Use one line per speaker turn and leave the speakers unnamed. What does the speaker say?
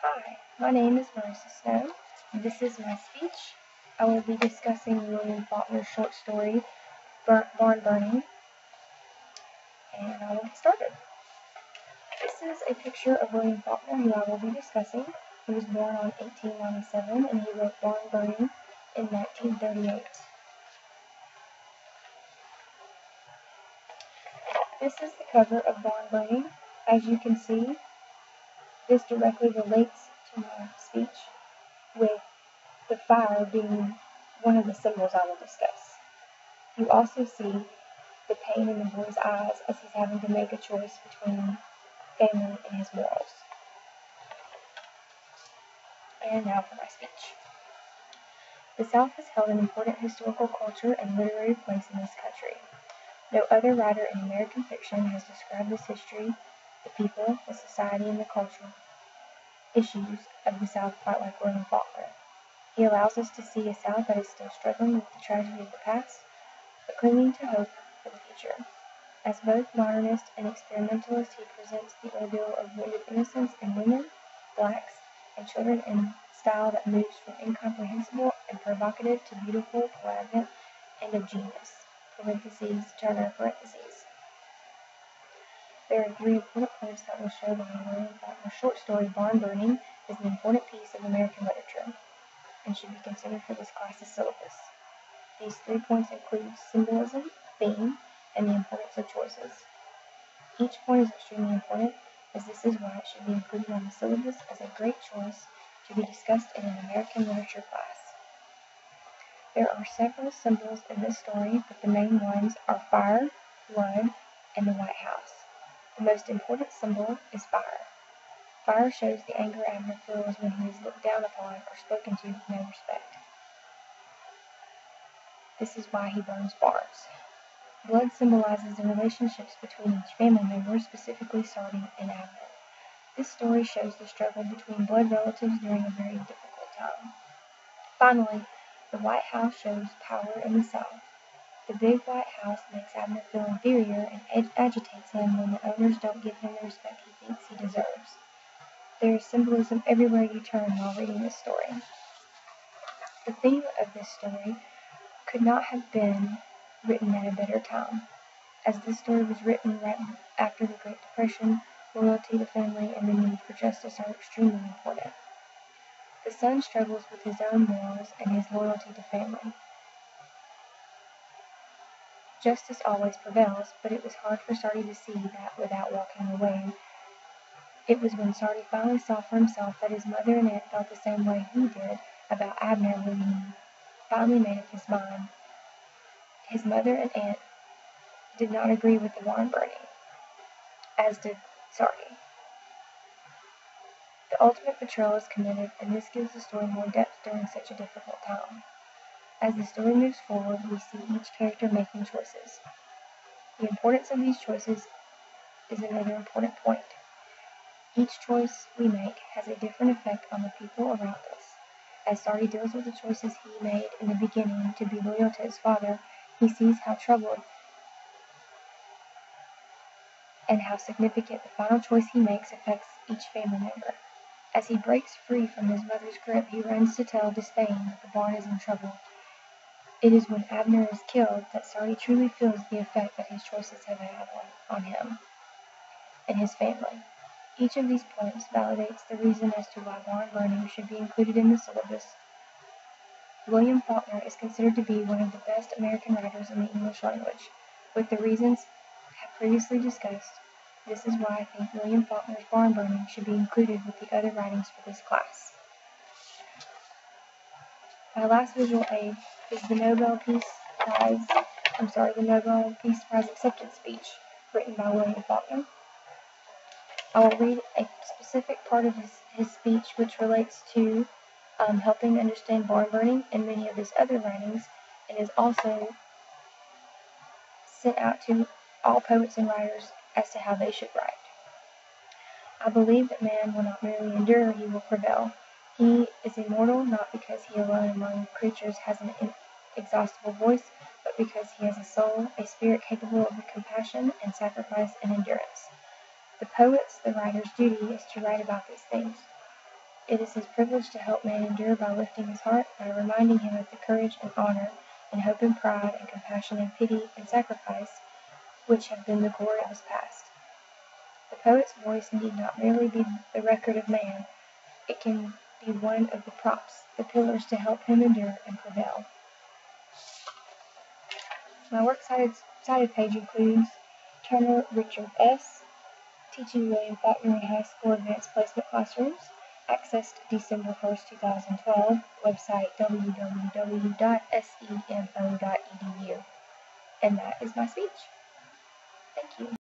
Hi, my name is Marissa Snow, and this is my speech. I will be discussing William Faulkner's short story, Barn Burning, and I will get started. This is a picture of William Faulkner, who I will be discussing. He was born on 1897, and he wrote Barn Burning in 1938. This is the cover of Barn Burning. As you can see, this directly relates to my speech, with the fire being one of the symbols I will discuss. You also see the pain in the boy's eyes as he's having to make a choice between family and his morals. And now for my speech. The South has held an important historical culture and literary place in this country. No other writer in American fiction has described this history, the people, the society, and the cultural issues of the South quite like William Faulkner. He allows us to see a South that is still struggling with the tragedy of the past, but clinging to hope for the future. As both modernist and experimentalist, he presents the ordeal of wounded innocence in women, blacks, and children in style that moves from incomprehensible and provocative to beautiful, poignant, and of genius. Turner. There are three important points that will show why William Faulkner's short story Barn Burning is an important piece of American literature and should be considered for this class's syllabus. These 3 points include symbolism, theme, and the importance of choices. Each point is extremely important, as this is why it should be included on the syllabus as a great choice to be discussed in an American literature class. There are several symbols in this story, but the main ones are fire, blood, and the White House. The most important symbol is fire. Fire shows the anger Abner feels when he is looked down upon or spoken to with no respect. This is why he burns barns. Blood symbolizes the relationships between each family member, specifically Sardi and Abner. This story shows the struggle between blood relatives during a very difficult time. Finally, the White House shows power in the South. The big White House makes Abner feel inferior and agitates him when the owners don't give him the respect he thinks he deserves. There is symbolism everywhere you turn while reading this story. The theme of this story could not have been written at a better time. As this story was written right after the Great Depression, loyalty to family and the need for justice are extremely important. The son struggles with his own morals and his loyalty to family. Justice always prevails, but it was hard for Sardi to see that without walking away. It was when Sardi finally saw for himself that his mother and aunt felt the same way he did about Abner when he finally made up his mind. His mother and aunt did not agree with the barn burning, as did Sardi. The ultimate betrayal is committed, and this gives the story more depth during such a difficult time. As the story moves forward, we see each character making choices. The importance of these choices is another important point. Each choice we make has a different effect on the people around us. As Sardi deals with the choices he made in the beginning to be loyal to his father, he sees how troubled and how significant the final choice he makes affects each family member. As he breaks free from his mother's grip, he runs to tell Despain that the barn is in trouble. It is when Abner is killed that Sardi truly feels the effect that his choices have had on him and his family. Each of these points validates the reason as to why barn burning should be included in the syllabus. William Faulkner is considered to be one of the best American writers in the English language. With the reasons I have previously discussed, this is why I think William Faulkner's Barn Burning should be included with the other writings for this class. My last visual aid is the Nobel Peace Prize acceptance speech written by William Faulkner. I will read a specific part of his speech which relates to helping understand barn burning and many of his other writings, and is also sent out to all poets and writers as to how they should write. I believe that man will not merely endure, he will prevail. He is immortal not because he alone among creatures has an inexhaustible voice, but because he has a soul, a spirit capable of compassion and sacrifice and endurance. The poet's, the writer's duty is to write about these things. It is his privilege to help man endure by lifting his heart, by reminding him of the courage and honor, and hope and pride, and compassion and pity and sacrifice which have been the glory of his past. The poet's voice need not merely be the record of man, it can be one of the props, the pillars to help him endure and prevail. My works cited page includes Turner Richard S., Teaching William Faulkner in High School Advanced Placement Classrooms, accessed December 1st, 2012, website www.semfo.edu. And that is my speech. Thank you.